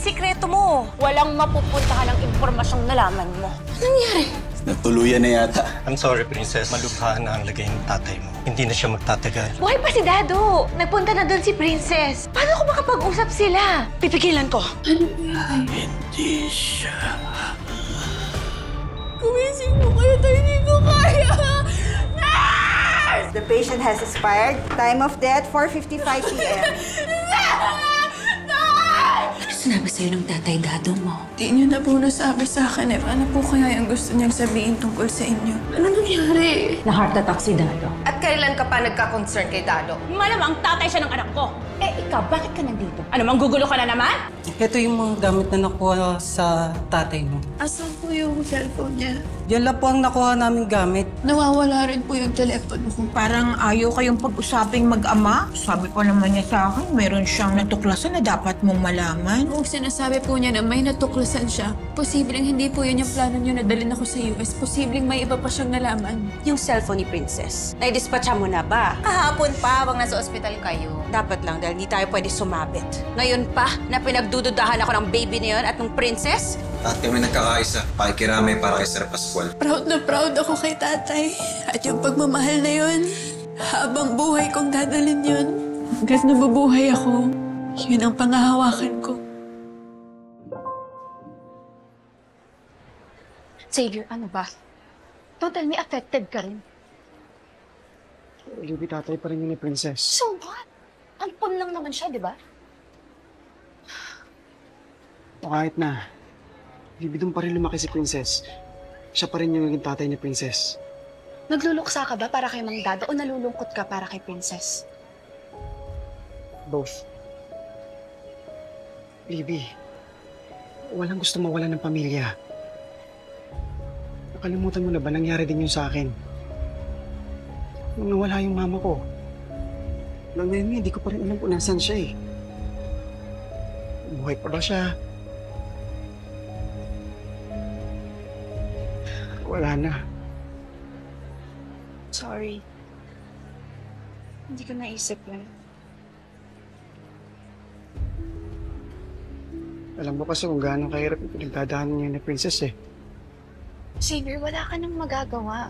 sikreto mo. Walang mapupuntahan ng impormasyong nalaman mo. Anong nangyari? Nagtuluyan na yata. I'm sorry, Princess. Malubha na ang lagay ng tatay mo. Hindi na siya magtatagal. Buhay pa si Dado. Nagpunta na doon si Princess. Paano kung makapag-usap sila? Pipigilan ko. Hindi siya. Gumising mo kayo tayo, hindi ko kaya. Nurse! The patient has expired. Time of death, 4:55 p.m. Sinabi sa'yo ng tatay Dado mo. Di niyo na po nasabi sa akin ano po kaya yung gusto niyang sabihin tungkol sa inyo. Ano nangyari? Na-heart attack si Dado. At kailan ka pa nagka-concern kay Dado? Malamang tatay siya ng anak ko. Eh, ikaw, bakit ka nandito? Ano, manggugulo ka na naman? Ito yung mga gamit na nakuha sa tatay mo. Asan po yung cellphone niya? Yan lang po ang nakuha naming gamit. Nawawala rin po yung telepono ko. Parang ayaw kayong pag-usaping mag-ama. Sabi pa naman niya sa akin, meron siyang natuklasan na dapat mong malaman. Kung sinasabi po niya na may natuklasan siya, posibleng hindi po yun yung plano niyo na dalhin ako sa US. Posibleng may iba pa siyang nalaman. Yung cellphone ni Princess, nai-dispatcha mo na ba? Kahapon pa, habang nasa ospital kayo. Dapat lang dahil di tayo pwede sumabit. Ngayon pa, na pinagdududahan ako ng baby na yun at ng princess? At kami nagkakaisa, pakikiramay para kay Sir Pascual. Proud na proud ako kay tatay. At yung pagmamahal na yun, habang buhay kong dadalhin yun. Hanggat nabubuhay ako, yun ang pangahawakan ko. Xavier, ano ba? Don't tell me affected ka rin. Libby, tatay pa rin yun ni Princess. So what? Ampon lang naman siya, di ba? O kahit na, Libby, doon pa rin lumaki si Princess. Siya pa rin yung naging tatay ni Princess. Nagluluksa ka ba para kay Mang Dado o nalulungkot ka para kay Princess? Both. Libby, walang gusto mawala ng pamilya. Nakalimutan mo na ba nangyari din yun sa akin? Nung nawala yung mama ko. Hanggang ngayon, hindi ko pa rin alam kung nasan siya eh. Buhay pa ba siya? Wala na. Sorry. Hindi ko naisip yun. Alam mo kasi kung gaano kahirap yung pinagdadaanan niya ni Princess eh. Xavier, wala ka nang magagawa.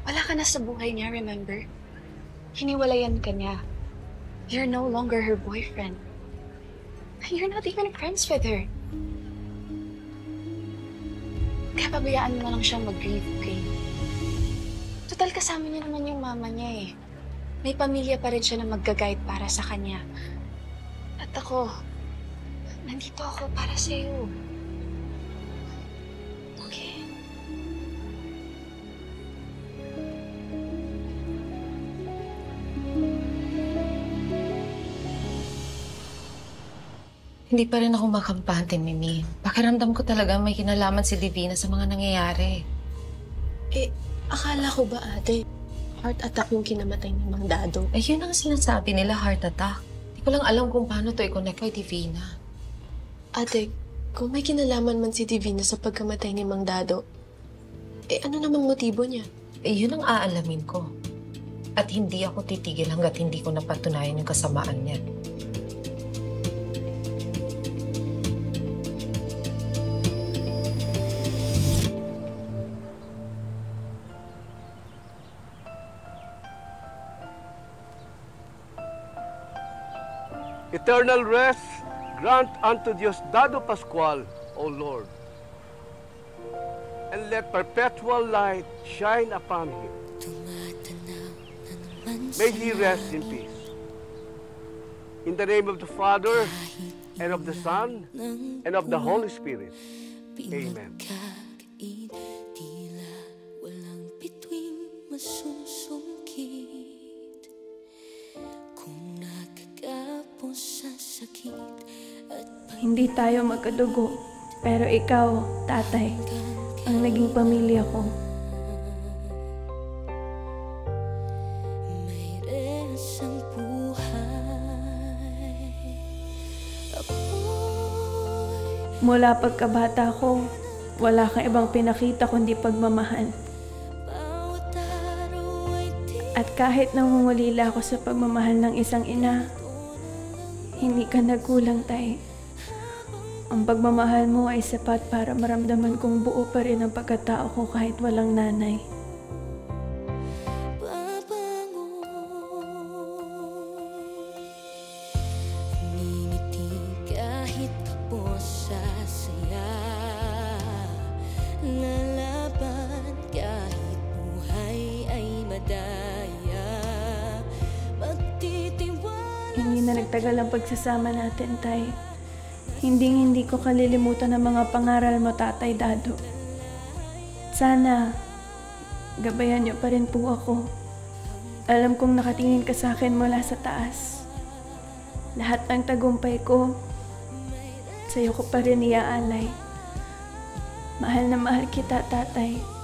Wala ka na sa buhay niya, remember? Hiniwalayan ka niya. You're no longer her boyfriend. You're not even friends with her. Kaya pabayaan mo na lang siyang mag-grieve, okay? Total, kasama niya naman yung mama niya eh. May pamilya pa rin siya na mag-guide para sa kanya. At ako, nandito ako para sa'yo. Okay? Hindi pa rin ako makampante, Mimi. Pakiramdam ko talaga may kinalaman si Divina sa mga nangyayari. Eh, akala ko ba, ate, heart attack yung kinamatay ni Mang Dado? Eh, yun ang sinasabi nila, heart attack. Hindi ko lang alam kung paano to i-connect kay Divina. Ate, kung may kinalaman man si Divina sa pagkamatay ni Mang Dado, eh ano namang motibo niya? Eh, yun ang aalamin ko. At hindi ako titigil hanggat hindi ko napatunayan yung kasamaan niya. Eternal rest grant unto Diosdado Pascual, O Lord, and let perpetual light shine upon him. May he rest in peace. In the name of the Father, and of the Son, and of the Holy Spirit. Amen. Hindi tayo magkadugo, pero ikaw, tatay, ang naging pamilya ko. Mula pagkabata ko, wala kang ibang pinakita kundi pagmamahal. At kahit nangungulila ako sa pagmamahal ng isang ina, hindi ka nagkulang, tay. Ang pagmamahal mo ay sapat para maramdaman kong buo pa rin ang pagkatao ko kahit walang nanay. Hindi na nagtagal ang pagsasama natin, Tay. Hindi ko kalilimutan ang mga pangaral mo, Tatay Dado. Sana, gabayan niyo pa rin po ako. Alam kong nakatingin ka sa akin mula sa taas. Lahat ng tagumpay ko, sa'yo ko pa rin iaalay. Mahal na mahal kita, Tatay.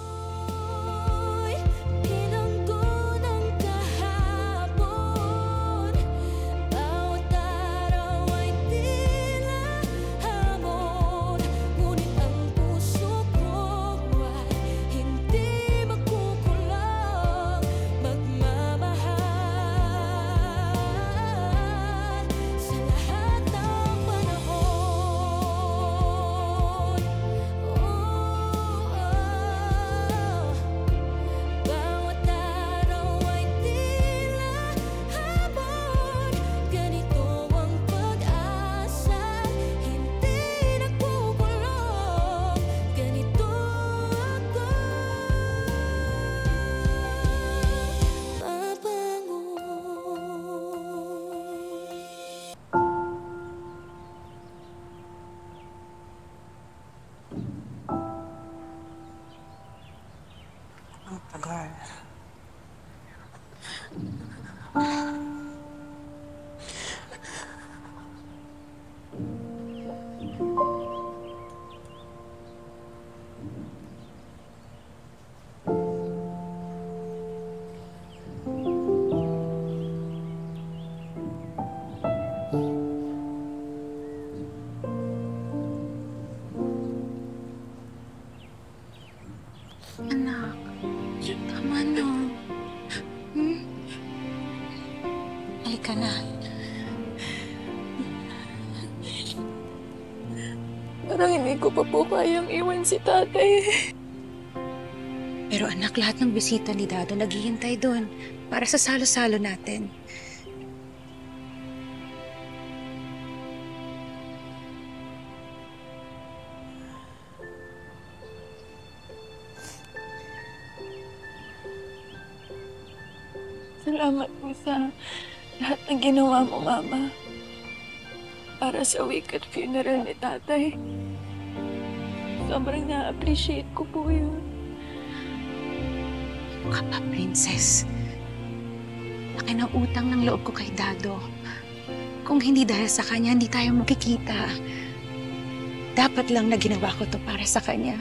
Ang tagal. Anak, tama na. Halika na. Parang hindi ko pa po kayang iwan si Tatay. Pero anak, lahat ng bisita ni Dado naghihintay doon para sa salo-salo natin. Salamat po sa lahat ng ginawa mo, Mama. Para sa wake at funeral ni Tatay. Sobrang na-appreciate ko po yun. Kapa, Princess. Laki ng utang ng loob ko kay Dado. Kung hindi dahil sa kanya, hindi tayo magkikita. Dapat lang na ginawa ko to para sa kanya.